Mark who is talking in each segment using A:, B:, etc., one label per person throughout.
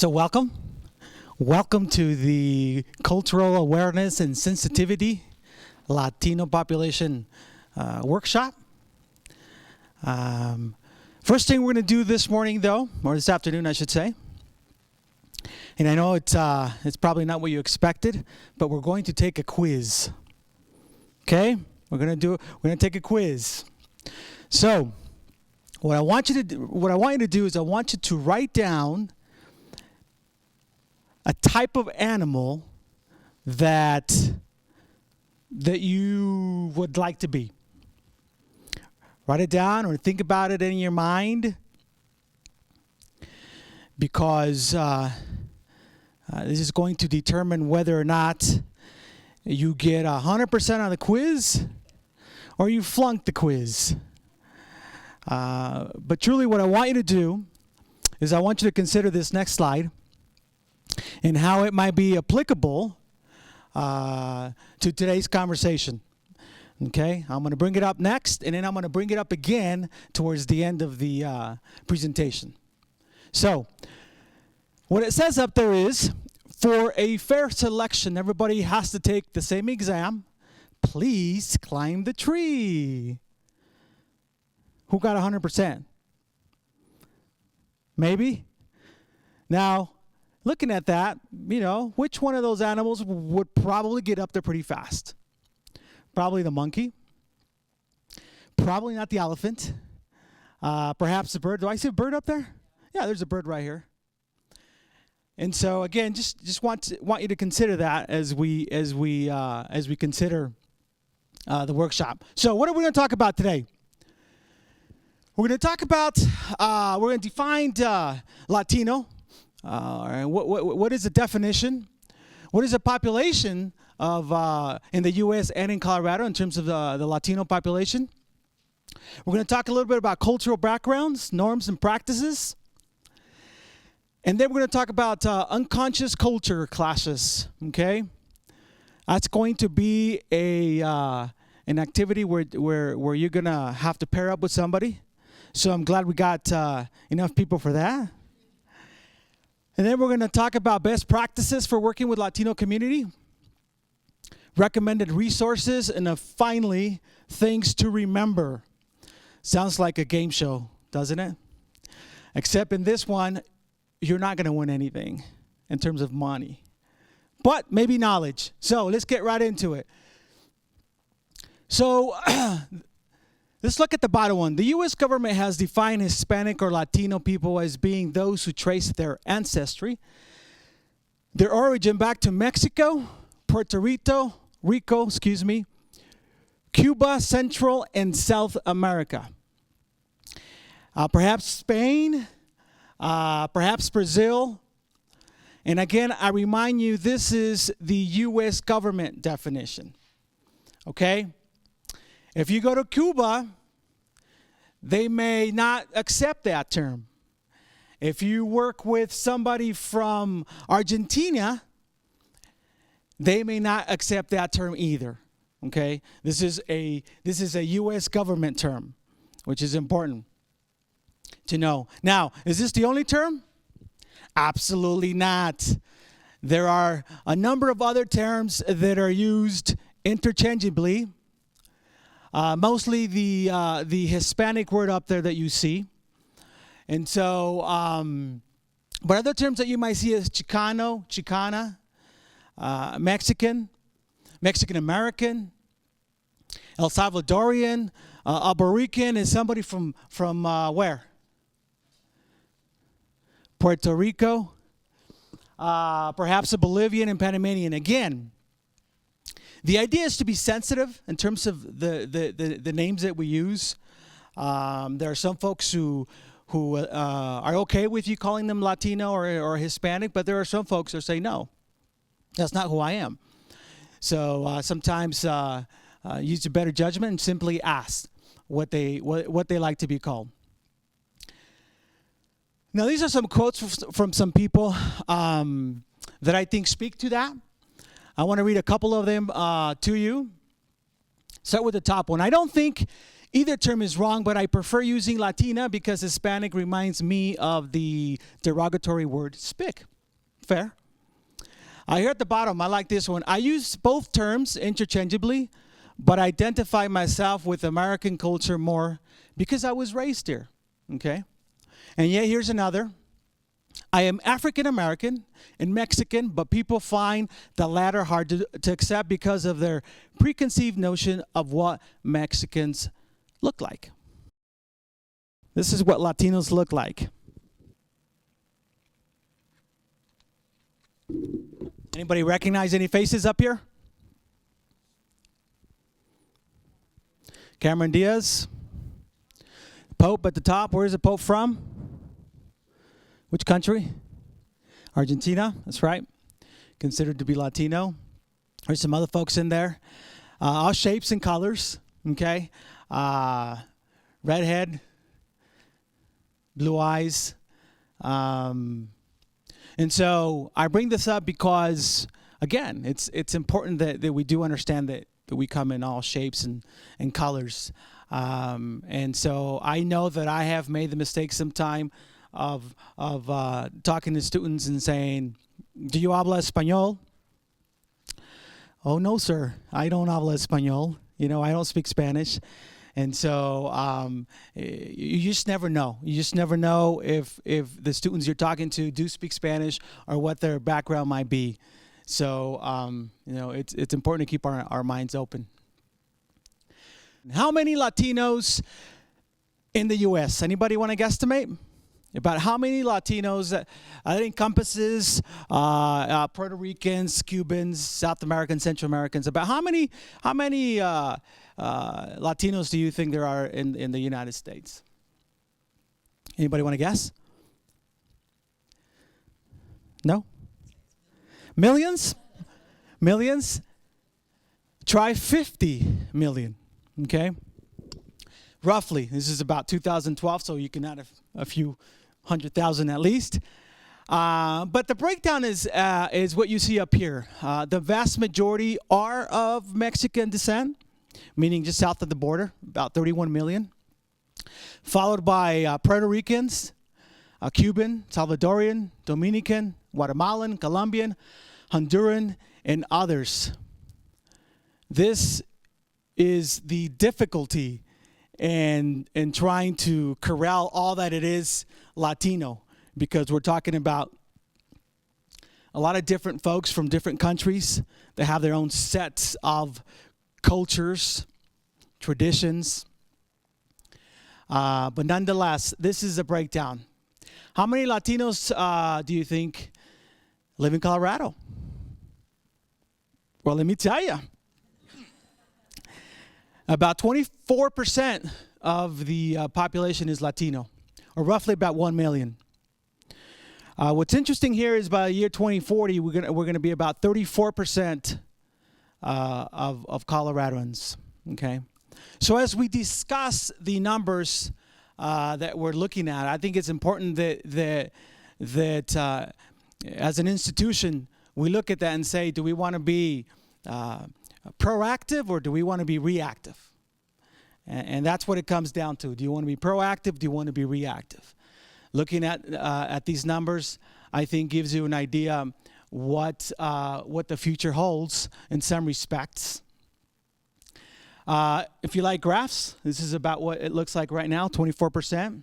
A: So welcome. Welcome to the Cultural Awareness and Sensitivity Latino Population Workshop. First thing we're going to do this morning, though, or this afternoon, I should say, and I know it's probably not what you expected, but we're going to take a quiz. Okay? We're going to take a quiz. So, what I want you to do is I want you to write down a type of animal that you would like to be. Write it down or think about it in your mind, because this is going to determine whether or not you get 100% on the quiz or you flunk the quiz. But truly what I want you to do is I want you to consider this next slide and how it might be applicable to today's conversation. Okay, I'm going to bring it up next, and then I'm going to bring it up again towards the end of the presentation. So, what it says up there is, for a fair selection, everybody has to take the same exam. Please climb the tree. Who got 100%? Maybe? Now, looking at that, which one of those animals would probably get up there pretty fast? Probably the monkey. Probably not the elephant. Perhaps the bird. Do I see a bird up there? Yeah, there's a bird right here. And so again, just want you to consider that as we consider the workshop. So what are we going to talk about today? We're going to talk about we're going to define Latino. What is the definition? What is the population of in the U.S. and in Colorado in terms of the Latino population? We're going to talk a little bit about cultural backgrounds, norms, and practices. And then we're going to talk about unconscious culture clashes, okay? That's going to be an activity where you're going to have to pair up with somebody. So I'm glad we got enough people for that. And then we're going to talk about best practices for working with Latino community, recommended resources, and finally, things to remember. Sounds like a game show, doesn't it? Except in this one, you're not going to win anything in terms of money, but maybe knowledge. So let's get right into it. So let's look at the bottom one. The U.S. government has defined Hispanic or Latino people as being those who trace their ancestry, their origin back to Mexico, Puerto Rico, Cuba, Central and South America. Perhaps Spain, perhaps Brazil. And again, I remind you, this is the U.S. government definition. Okay? If you go to Cuba, they may not accept that term. If you work with somebody from Argentina, they may not accept that term either. Okay? This is a U.S. government term, which is important to know. Now, is this the only term? Absolutely not. There are a number of other terms that are used interchangeably. Mostly the Hispanic word up there that you see. And so, but other terms that you might see is Chicano, Chicana, Mexican, Mexican-American, El Salvadorian, Aborican is somebody from where? Puerto Rico, perhaps a Bolivian and Panamanian. Again, the idea is to be sensitive in terms of the names that we use. There are some folks who are okay with you calling them Latino or Hispanic, but there are some folks that say, no, that's not who I am. So sometimes use a better judgment and simply ask what they like to be called. Now, these are some quotes from some people that I think speak to that. I want to read a couple of them to you. Start with the top one. I don't think Either term is wrong, but I prefer using Latina because Hispanic reminds me of the derogatory word spick. Fair. Here at the bottom, I like this one. I use both terms interchangeably, but identify myself with American culture more because I was raised here. Okay? And yet here's another. I am African American and Mexican, but people find the latter hard to accept because of their preconceived notion of what Mexicans look like. This is what Latinos look like. Anybody recognize any faces up here? Cameron Diaz. Pope at the top. Where is the Pope from? Which country? Argentina. That's right. Considered to be Latino. There's some other folks in there. All shapes and colors. Okay. Redhead. Blue eyes. And so I bring this up because, again, it's important that we do understand that we come in all shapes and colors. And so I know that I have made the mistake sometime of talking to students and saying, do you habla español? Oh, no, sir. I don't habla español. I don't speak Spanish. And so you just never know. You just never know if the students you're talking to do speak Spanish or what their background might be. So, it's important to keep our minds open. How many Latinos in the U.S.? Anybody want to guesstimate? About how many Latinos that encompasses Puerto Ricans, Cubans, South Americans, Central Americans. About how many Latinos do you think there are in the United States? Anybody want to guess? No? Millions? Millions? Try 50 million. Okay? Roughly. This is about 2012, so you can add a few 100,000 at least. But the breakdown is what you see up here. The vast majority are of Mexican descent, meaning just south of the border, about 31 million. Followed by Puerto Ricans, Cuban, Salvadorian, Dominican, Guatemalan, Colombian, Honduran, and others. This is the difficulty in trying to corral all that it is Latino, because we're talking about a lot of different folks from different countries that have their own sets of cultures, traditions. But nonetheless, this is a breakdown. How many Latinos do you think live in Colorado? Well, let me tell you. About 24% of the population is Latino, or roughly about 1 million. What's interesting here is by the year 2040, we're gonna be about 34% of Coloradans. Okay, so as we discuss the numbers that we're looking at, I think it's important that as an institution we look at that and say, do we want to be proactive or do we want to be reactive? And that's what it comes down to. Do you want to be proactive? Do you want to be reactive? Looking at these numbers, I think gives you an idea what the future holds in some respects. If you like graphs, this is about what it looks like right now, 24%.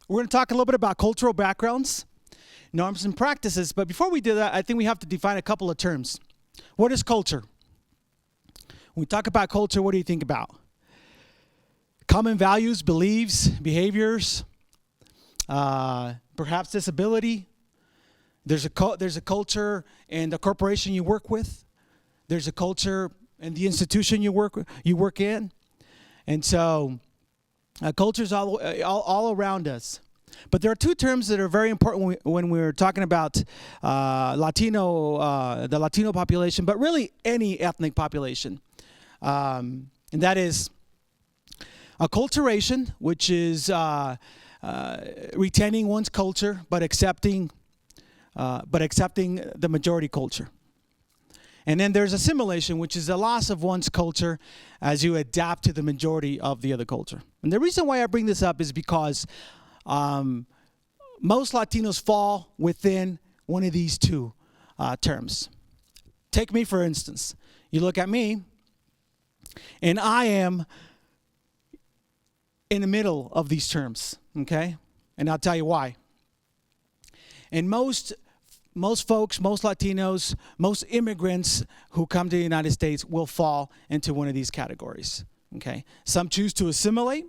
A: We're going to talk a little bit about cultural backgrounds, norms, and practices. But before we do that, I think we have to define a couple of terms. What is culture? When we talk about culture, what do you think about? Common values, beliefs, behaviors, perhaps disability. There's a culture in the corporation you work with. There's a culture in the institution you work in. And so culture's all around us. But there are two terms that are very important when we're talking about the Latino population, but really any ethnic population. And that is acculturation, which is retaining one's culture but accepting the majority culture. And then there's assimilation, which is the loss of one's culture as you adapt to the majority of the other culture. And the reason why I bring this up is because most Latinos fall within one of these two terms. Take me, for instance. You look at me, and I am in the middle of these terms, okay? And I'll tell you why. And most folks, most Latinos, most immigrants who come to the United States will fall into one of these categories, okay? Some choose to assimilate,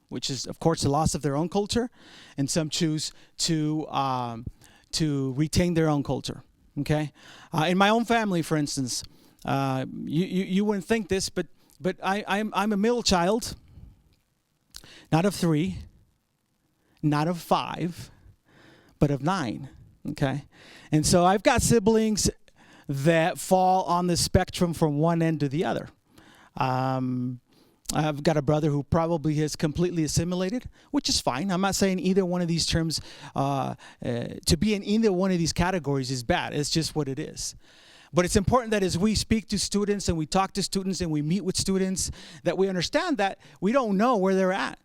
A: which is, of course, the loss of their own culture, and some choose to retain their own culture, okay? In my own family, for instance, you wouldn't think this, but I'm a middle child, not of 3, not of 5, but of 9, okay? And so I've got siblings that fall on the spectrum from one end to the other. I've got a brother who probably has completely assimilated, which is fine. I'm not saying either one of these terms, to be in either one of these categories is bad. It's just what it is. But it's important that as we speak to students and we talk to students and we meet with students, that we understand that we don't know where they're at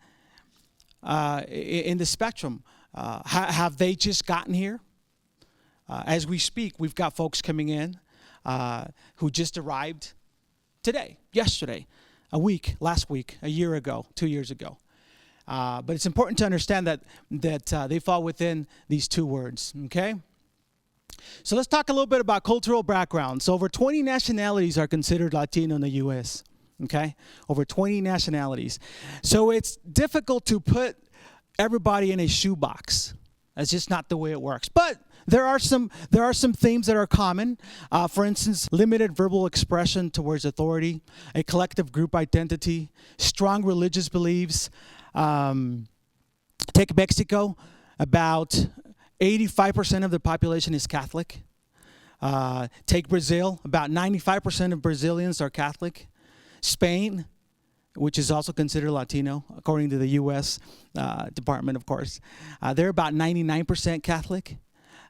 A: in the spectrum. Have they just gotten here? As we speak, we've got folks coming in who just arrived today, yesterday, a week, last week, a year ago, 2 years ago. But it's important to understand that they fall within these two words, okay? So let's talk a little bit about cultural background. So over 20 nationalities are considered Latino in the U.S., okay? Over 20 nationalities. So it's difficult to put everybody in a shoebox. That's just not the way it works. But there are some themes that are common. For instance, limited verbal expression towards authority, a collective group identity, strong religious beliefs. Take Mexico, about 85% of the population is Catholic. Take Brazil, about 95% of Brazilians are Catholic. Spain, which is also considered Latino, according to the U.S. Department, of course. They're about 99% Catholic.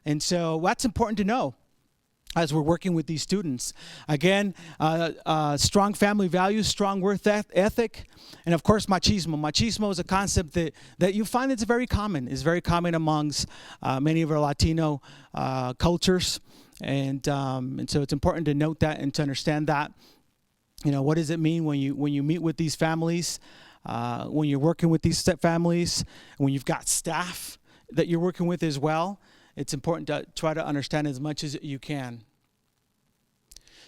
A: And so that's important to know as we're working with these students. Again, strong family values, strong work ethic, and of course machismo. Machismo is a concept that you find it's very common. It's very common amongst many of our Latino cultures. And so it's important to note that and to understand that. You know, what does it mean when you meet with these families, when you're working with these families, when you've got staff that you're working with as well? It's important to try to understand as much as you can.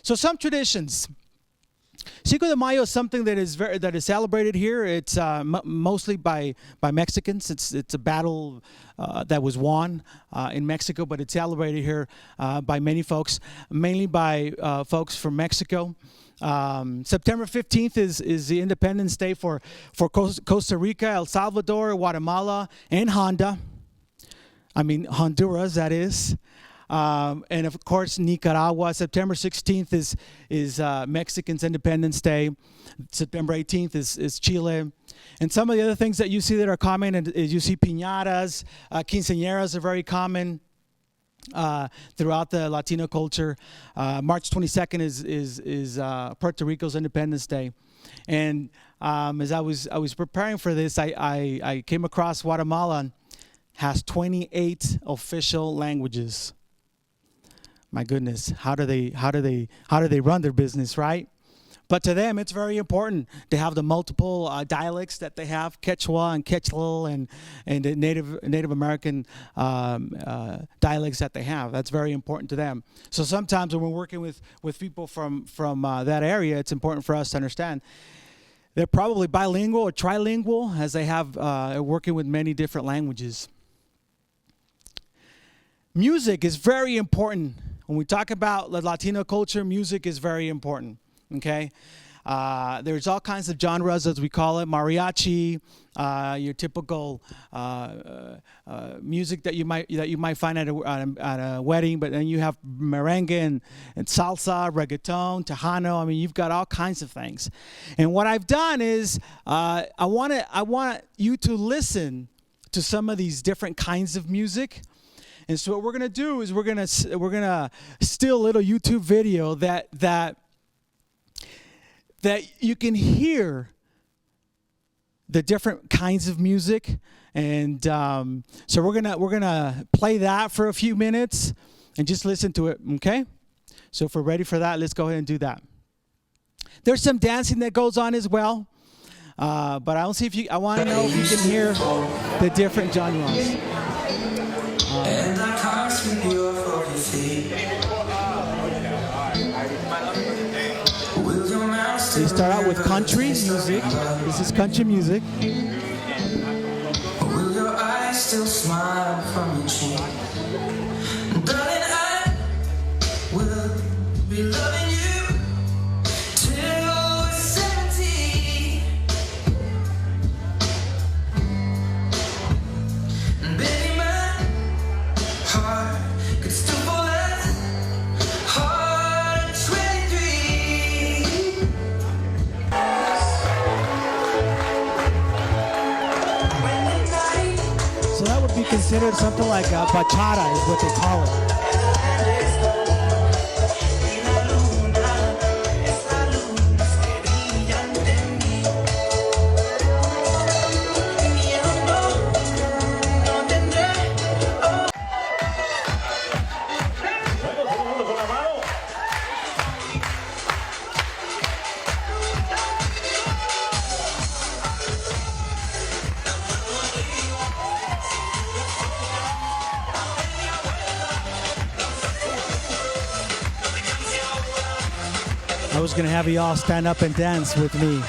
A: So some traditions. Cinco de Mayo is something that is celebrated here. It's mostly by Mexicans. It's a battle that was won in Mexico, but it's celebrated here by many folks, mainly by folks from Mexico. September 15th is the Independence Day for Costa Rica, El Salvador, Guatemala, and Honduras, that is. And of course, Nicaragua. September 16th is Mexican's Independence Day. September 18th is Chile. And some of the other things that you see that are common is you see piñatas, quinceañeras are very common throughout the Latino culture. March 22nd is Puerto Rico's Independence Day. And as I was preparing for this, I came across Guatemala has 28 official languages. My goodness, how do they run their business, right? But to them, it's very important to have the multiple dialects that they have, Quechua and Quechua and the Native American dialects that they have. That's very important to them. So sometimes when we're working with people from that area, it's important for us to understand they're probably bilingual or trilingual, as they have working with many different languages. Music is very important. When we talk about the Latino culture, music is very important, okay? There's all kinds of genres, as we call it, mariachi, your typical music that you might find at a wedding, but then you have merengue and salsa, reggaeton, tejano. I mean, you've got all kinds of things. And what I've done is I want you to listen to some of these different kinds of music. And so what we're gonna do is we're gonna steal a little YouTube video that you can hear the different kinds of music, and so we're gonna play that for a few minutes and just listen to it. Okay? So if we're ready for that, let's go ahead and do that. There's some dancing that goes on as well, but I don't see if you. I want to know if you can hear the different genres.
B: And I can't sweep you off of your feet. Will your mouth
A: So you start out with country music. This is country music.
B: will your eyes still smile from your cheek? Darling, I will be loving you till we're 70. And baby, my heart could still fall as hard at 23. When the night
A: So that would be considered something like a bachata, is what they call it. I was gonna have you all stand up and dance with me.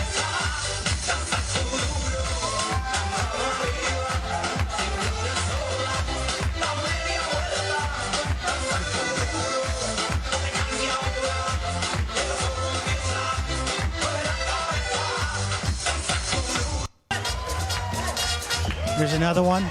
A: Here's another one.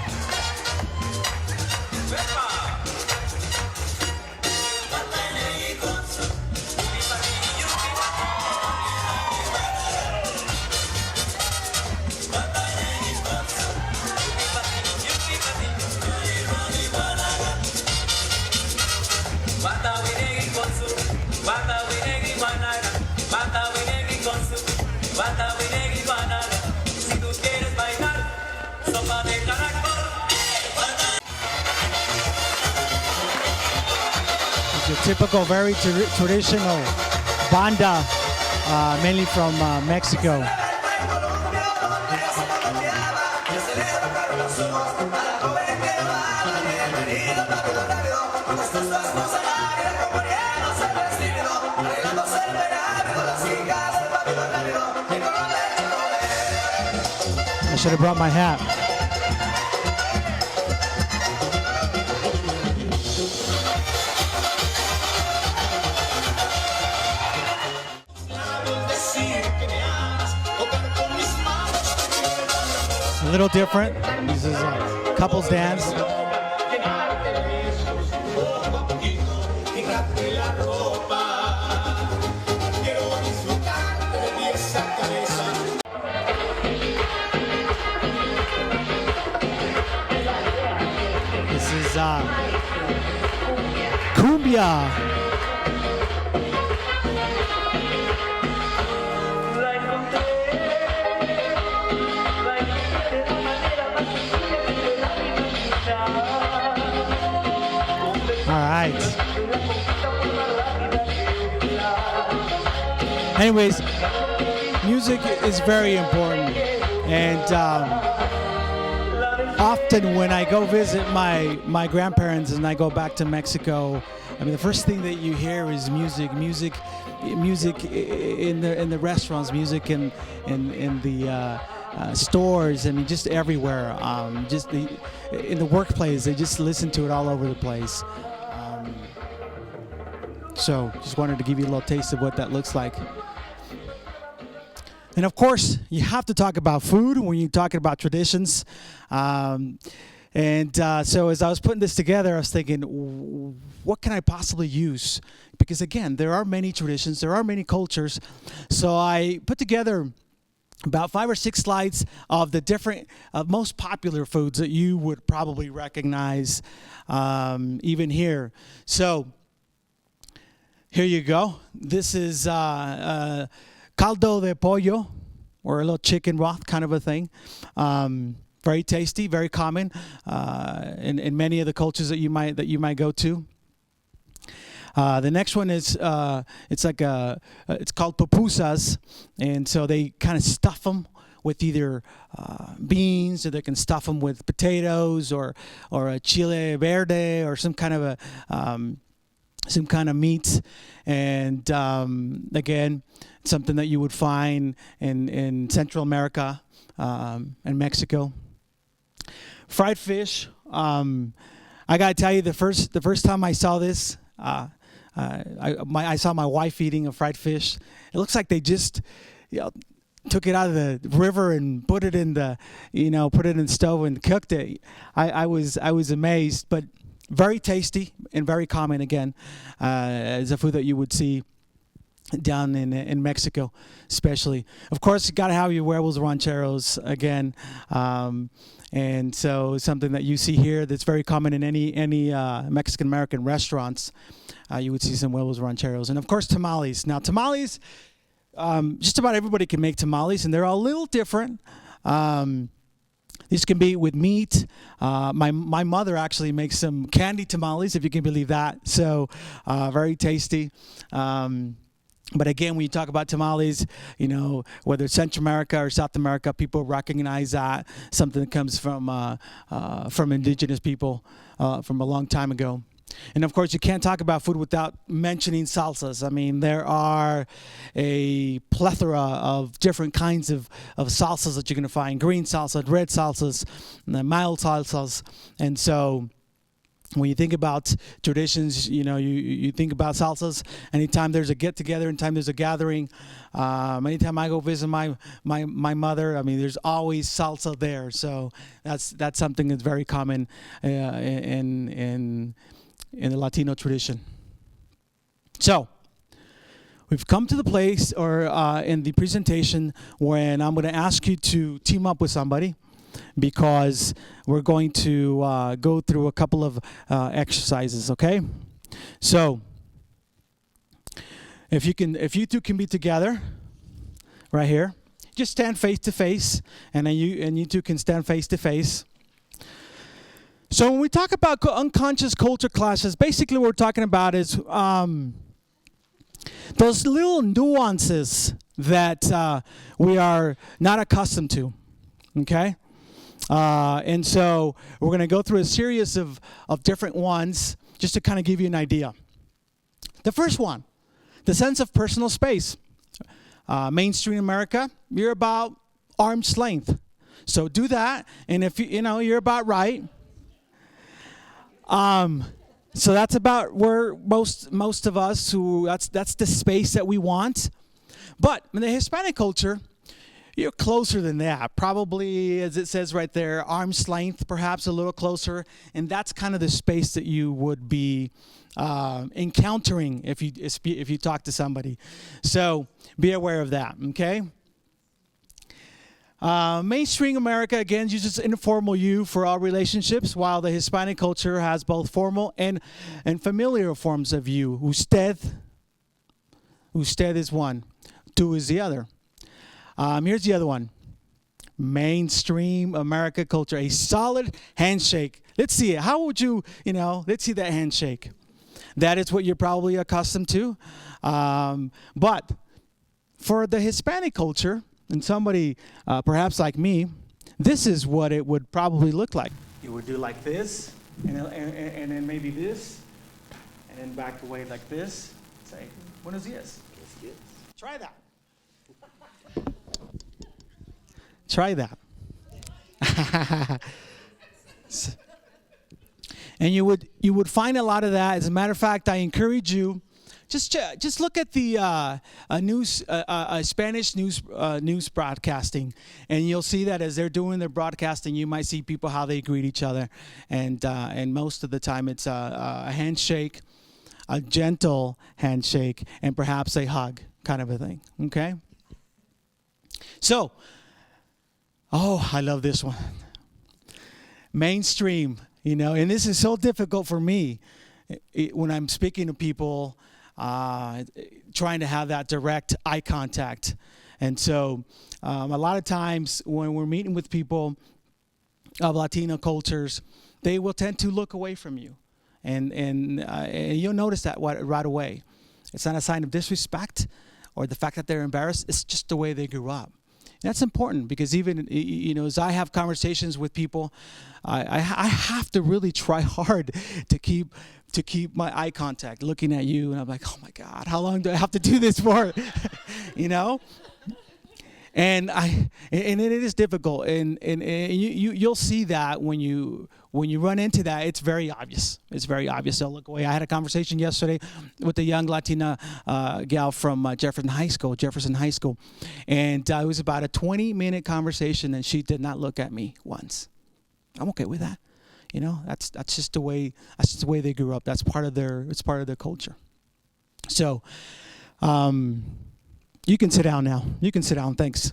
A: It's your typical, very traditional banda, mainly from Mexico. I should have brought my hat. A little different. This is a couples dance. This is cumbia. All right. Anyways, music is very important, and often when I go visit my grandparents and I go back to Mexico, I mean the first thing that you hear is music in the restaurants, music in the stores. I mean, just everywhere. In the workplace, they just listen to it all over the place. So just wanted to give you a little taste of what that looks like. And of course, you have to talk about food when you're talking about traditions. So as I was putting this together, I was thinking, what can I possibly use? Because again, there are many traditions, there are many cultures. So I put together about 5 or 6 slides of the different most popular foods that you would probably recognize even here. So here you go. This is caldo de pollo, or a little chicken broth kind of a thing. Very tasty, very common in many of the cultures that you might go to. The next one is it's called pupusas, and so they kind of stuff them with either beans, or they can stuff them with potatoes, or a chile verde, or some kind of meat, and again, something that you would find in Central America and Mexico. Fried fish. I gotta tell you, the first time I saw this. I saw my wife eating a fried fish. It looks like they just, took it out of the river and put it in the stove and cooked it. I was amazed, but very tasty and very common again as a food that you would see down in Mexico, especially. Of course, you got to have your huevos rancheros again. And so something that you see here that's very common in any Mexican American restaurants, you would see some huevos rancheros. And of course, tamales. Now, tamales, just about everybody can make tamales, and they're all a little different. These can be with meat. My mother actually makes some candy tamales, if you can believe that. So very tasty. But again, when you talk about tamales, whether it's Central America or South America, people recognize that something that comes from indigenous people from a long time ago. And of course, you can't talk about food without mentioning salsas. I mean, there are a plethora of different kinds of salsas that you're going to find: green salsa, red salsas, mild salsas, and so. When you think about traditions, you think about salsas. Anytime there's a get-together, anytime there's a gathering, anytime I go visit my mother, I mean, there's always salsa there. So that's something that's very common in the Latino tradition. So we've come to the place, or in the presentation, when I'm going to ask you to team up with somebody, because we're going to go through a couple of exercises, okay? So, if you two can be together, right here, just stand face to face, and then you two can stand face to face. So when we talk about unconscious culture clashes, basically what we're talking about is those little nuances that we are not accustomed to, okay? And so we're going to go through a series of different ones just to kind of give you an idea. The first one, the sense of personal space. Mainstream America, you're about arm's length. So do that, and if you're about right. So that's about where most of us that's the space that we want. But in the Hispanic culture, you're closer than that. Probably, as it says right there, arm's length, perhaps a little closer. And that's kind of the space that you would be encountering if you talk to somebody. So be aware of that, okay? Mainstream America, again, uses informal you for all relationships, while the Hispanic culture has both formal and familiar forms of you. Usted is one. Tú is the other. Here's the other one. Mainstream America culture, a solid handshake. Let's see it. How would let's see that handshake. That is what you're probably accustomed to. But for the Hispanic culture, and somebody perhaps like me, this is what it would probably look like. You would do like this, and then maybe this, and then back away like this. Say, buenos dias. Try that. Try that. And you would find a lot of that. As a matter of fact, I encourage you, just look at the Spanish news broadcasting, and you'll see that as they're doing their broadcasting, you might see people how they greet each other, and most of the time it's a handshake, a gentle handshake, and perhaps a hug, kind of a thing. Okay. So, oh, I love this one. Mainstream, and this is so difficult for me when I'm speaking to people, trying to have that direct eye contact. And so a lot of times when we're meeting with people of Latino cultures, they will tend to look away from you. And you'll notice that right away. It's not a sign of disrespect or the fact that they're embarrassed. It's just the way they grew up. And that's important because even, as I have conversations with people, I have to really try hard to keep my eye contact looking at you. And I'm like, oh my God, how long do I have to do this for? And it is difficult, and you'll see that when you run into that, it's very obvious. It's very obvious. They'll look away. I had a conversation yesterday with a young Latina gal from Jefferson High School, and it was about a 20-minute conversation, and she did not look at me once. I'm okay with that. That's just the way they grew up. It's part of their culture. So. You can sit down now. You can sit down. Thanks.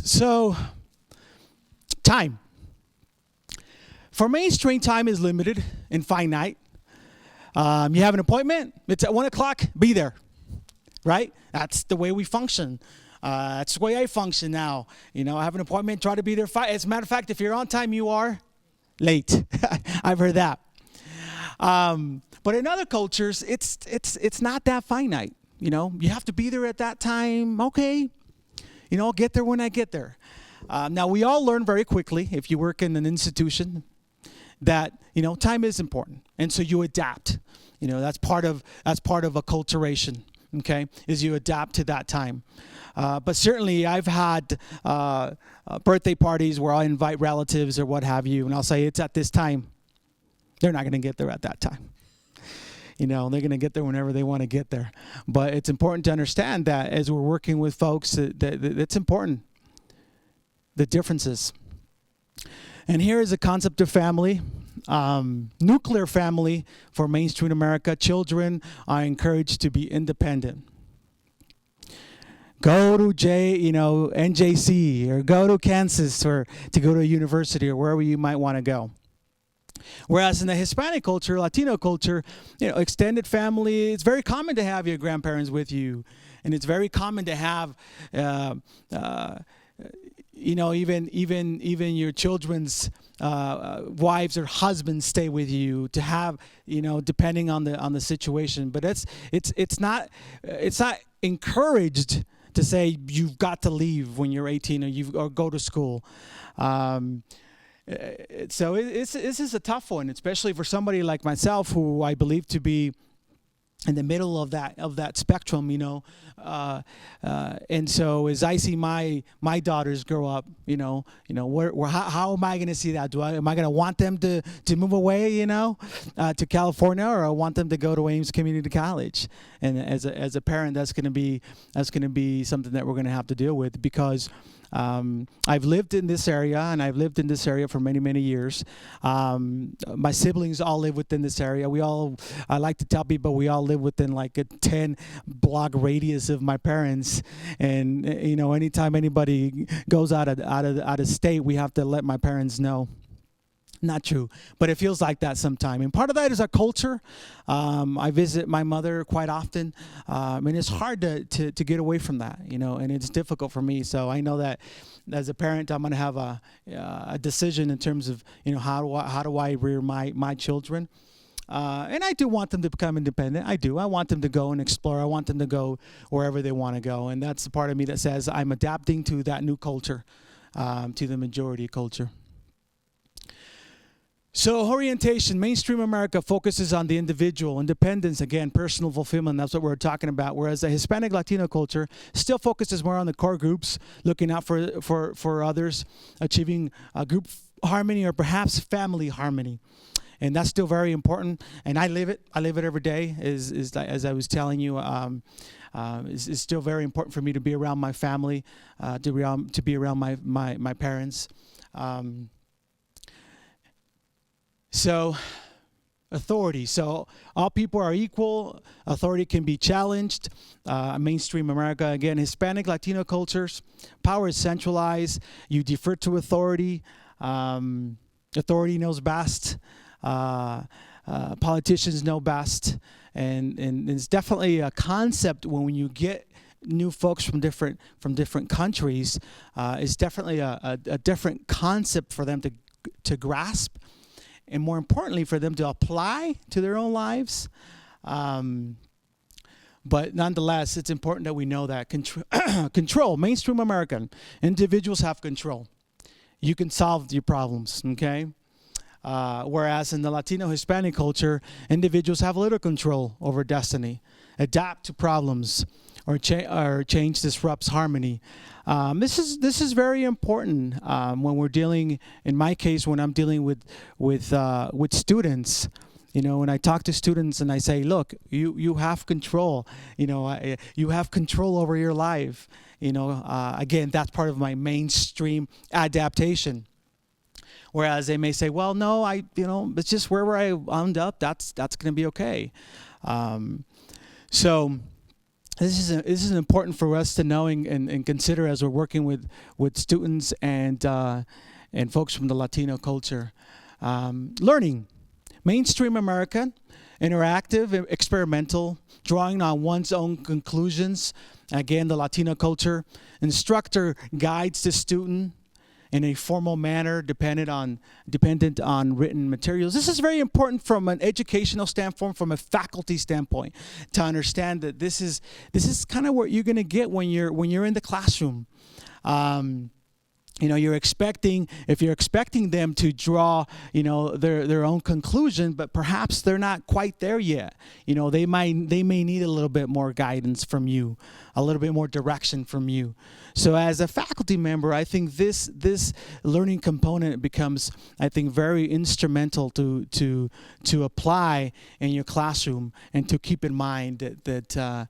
A: So, time. For mainstream, time is limited and finite. You have an appointment. It's at 1 o'clock. Be there. Right? That's the way we function. That's the way I function now. I have an appointment. Try to be there. As a matter of fact, if you're on time, you are late. I've heard that. But in other cultures, it's not that finite. You have to be there at that time. Okay. I'll get there when I get there. Now we all learn very quickly, if you work in an institution, that time is important, and so you adapt. That's part of acculturation. Okay, is you adapt to that time. But certainly, I've had birthday parties where I invite relatives or what have you, and I'll say it's at this time. They're not going to get there at that time. They're going to get there whenever they want to get there. But it's important to understand that as we're working with folks, that it's important, the differences. And here is the concept of family. Nuclear family for mainstream America. Children are encouraged to be independent. Go to NJC or go to Kansas or to go to a university or wherever you might want to go. Whereas in the Hispanic culture, Latino culture, extended family, it's very common to have your grandparents with you. And it's very common to have, even your children's wives or husbands stay with you, to have, depending on the situation. But it's not encouraged to say you've got to leave when you're 18 or go to school. So this is a tough one, especially for somebody like myself, who I believe to be in the middle of that spectrum, and so as I see my daughters grow up, how am I going to see that? Am I going to want them to move away, to California, or I want them to go to Ames Community College? And as a parent, that's going to be something that we're going to have to deal with, because I've lived in this area, and I've lived in this area for many, many years. My siblings all live within this area. I like to tell people we all live within like a 10-block radius of my parents. And anytime anybody goes out of state, we have to let my parents know. Not true, but it feels like that sometime. And part of that is our culture. I visit my mother quite often, and it's hard to get away from that, and it's difficult for me. So I know that as a parent, I'm going to have a decision in terms of, how do I rear my children. And I do want them to become independent. I do. I want them to go and explore. I want them to go wherever they want to go. And that's the part of me that says I'm adapting to that new culture, to the majority culture. So orientation, mainstream America focuses on the individual, independence, again, personal fulfillment. That's what we're talking about. Whereas the Hispanic Latino culture still focuses more on the core groups, looking out for others, achieving group harmony or perhaps family harmony. And that's still very important. And I live it. I live it every day. As I was telling you, it's still very important for me to be around my family, to be around my parents. So authority. So all people are equal. Authority can be challenged. Mainstream America, again, Hispanic, Latino cultures, power is centralized. You defer to authority. Authority knows best. Politicians know best. And it's definitely a concept when you get new folks from different countries. It's definitely a different concept for them to grasp, and more importantly, for them to apply to their own lives. But nonetheless, it's important that we know that control, mainstream American, individuals have control. You can solve your problems, okay? Whereas in the Latino Hispanic culture, individuals have little control over destiny, adapt to problems, or change disrupts harmony. This is very important when we're dealing. In my case, when I'm dealing with students, when I talk to students and I say, look, you have control. You have control over your life. Again, that's part of my mainstream adaptation. Whereas they may say, well, no, it's just wherever I wound up, that's going to be okay. So this is important for us to know and consider as we're working with students and folks from the Latino culture. Learning, mainstream American, interactive, experimental, drawing on one's own conclusions. Again, the Latino culture. Instructor guides the student in a formal manner, dependent on written materials. This is very important from an educational standpoint, from a faculty standpoint, to understand that this is kind of what you're going to get when you're in the classroom. You're expecting them to draw, their own conclusion, but perhaps they're not quite there yet. They may need a little bit more guidance from you, a little bit more direction from you. So as a faculty member, I think this learning component becomes, I think, very instrumental to apply in your classroom, and to keep in mind that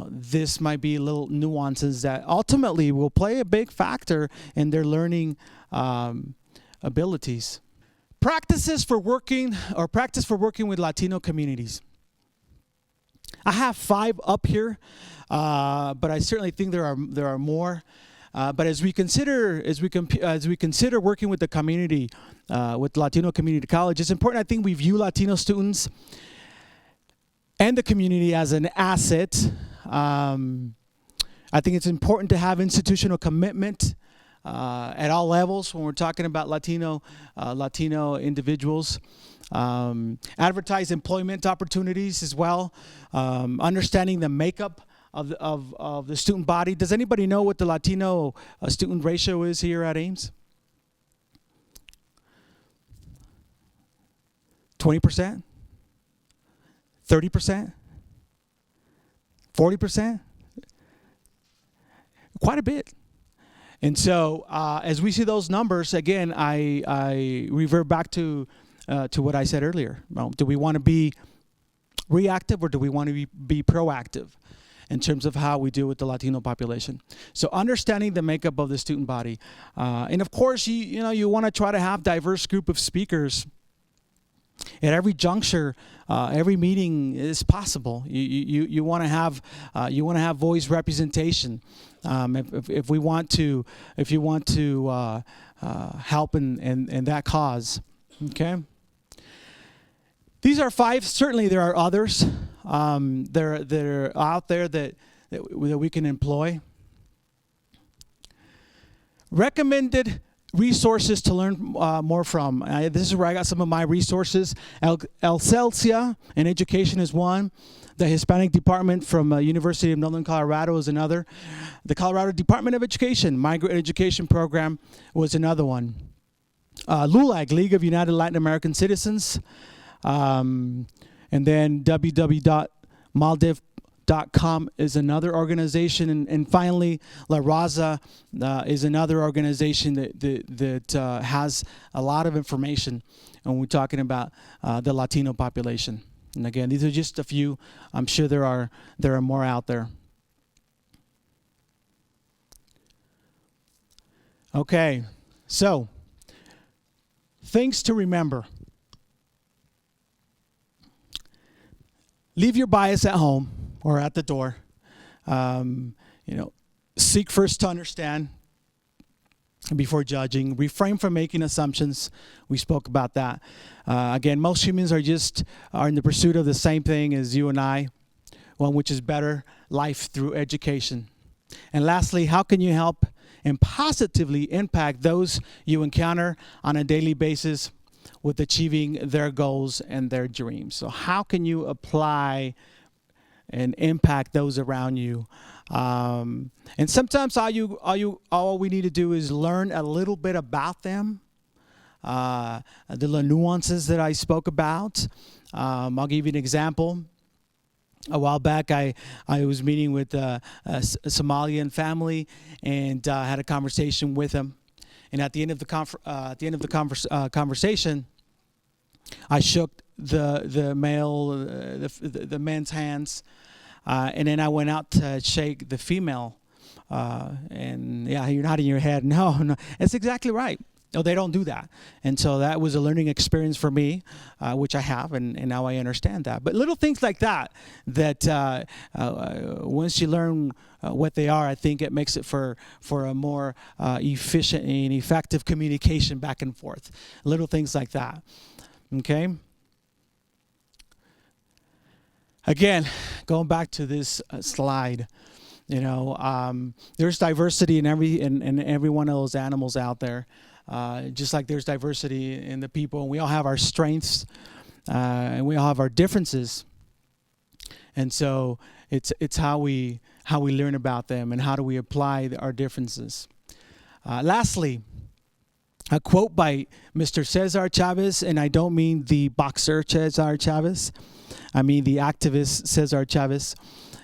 A: this might be little nuances that ultimately will play a big factor in their learning abilities. Practice for working with Latino communities. I have 5 up here, but I certainly think there are more. But as we consider working with the community, with Latino Community College, it's important. I think we view Latino students and the community as an asset. I think it's important to have institutional commitment at all levels when we're talking about Latino individuals. Advertise employment opportunities as well. Understanding the makeup of the student body. Does anybody know what the Latino student ratio is here at Ames? 20%? 30%? 40%? Quite a bit. And so as we see those numbers, again, I revert back to what I said earlier. Do we want to be reactive, or do we want to be proactive in terms of how we deal with the Latino population? So understanding the makeup of the student body. And of course, you want to try to have diverse group of speakers at every juncture. Every meeting is possible. You want to have voice representation. If you want to help in that cause. Okay. These are 5. Certainly, there are others. They're out there that we can employ. Recommended resources to learn more from. This is where I got some of my resources. El Celsia in education is one. The Hispanic Department from University of Northern Colorado is another. The Colorado Department of Education Migrant Education Program was another one. LULAC, League of United Latin American Citizens. And then www.maldiv.com is another organization. And finally, La Raza is another organization that has a lot of information when we're talking about the Latino population. And again, these are just a few. I'm sure there are more out there. Okay, so things to remember. leave your bias at home or at the door. Um, seek first to understand before judging. Refrain from making assumptions. We spoke about that. Again, most humans are in the pursuit of the same thing as you and I, one which is better life through education. And lastly, how can you help and positively impact those you encounter on a daily basis with achieving their goals and their dreams? So how can you apply and impact those around you? And sometimes all we need to do is learn a little bit about them, the little nuances that I spoke about. I'll give you an example. A while back, I was meeting with a Somalian family and had a conversation with them. And at the end of the conversation, I shook the man's hands, and then I went out to shake the female. And yeah, you're nodding your head. No, it's exactly right. No, they don't do that. And so that was a learning experience for me, which I have, and now I understand that. But little things like that once you learn what they are, I think it makes it for a more efficient and effective communication back and forth. Little things like that. Okay? Again, going back to this slide, there's diversity in every one of those animals out there. Just like there's diversity in the people, and we all have our strengths, and we all have our differences. And so it's how we learn about them and how do we apply our differences. Lastly, a quote by Mr. Cesar Chavez, and I don't mean the boxer Cesar Chavez. I mean the activist Cesar Chavez.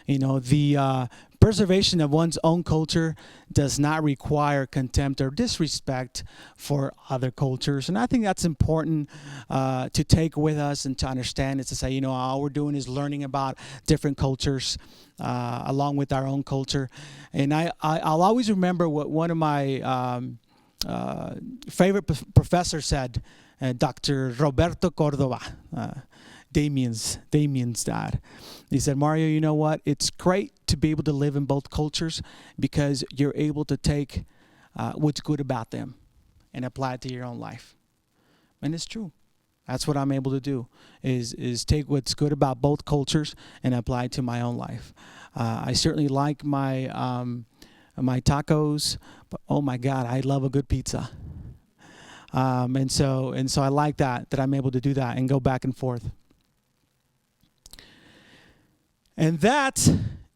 A: The preservation of one's own culture does not require contempt or disrespect for other cultures. And I think that's important to take with us and to understand. Is to say, all we're doing is learning about different cultures along with our own culture. And I'll always remember what one of my favorite professors said, Dr. Roberto Cordova, Damien's dad. He said, Mario, you know what? It's great to be able to live in both cultures because you're able to take what's good about them and apply it to your own life. And it's true. That's what I'm able to do is take what's good about both cultures and apply it to my own life. I certainly like my tacos, but oh my God, I love a good pizza. And so I like that I'm able to do that and go back and forth. And that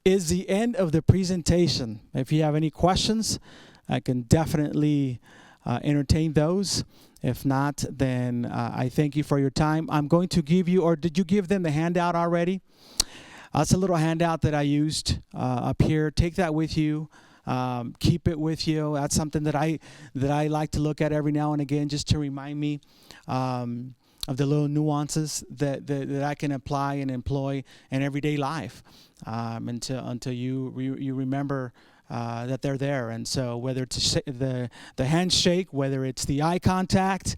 A: is the end of the presentation. If you have any questions, I can definitely entertain those. If not, then I thank you for your time. I'm going to give you, or did you give them the handout already? That's a little handout that I used up here. Take that with you. Keep it with you. That's something that I like to look at every now and again, just to remind me of the little nuances that I can apply and employ in everyday life, until you remember that they're there. And so whether it's the handshake, whether it's the eye contact,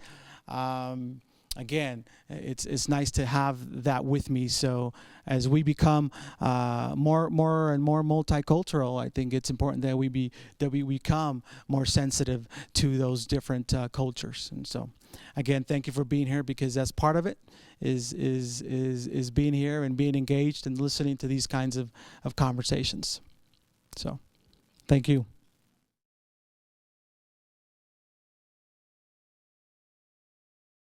A: again, it's nice to have that with me. So as we become more and more multicultural, I think it's important that we become more sensitive to those different cultures. And so, again, thank you for being here, because that's part of it is being here and being engaged and listening to these kinds of conversations. So, thank you.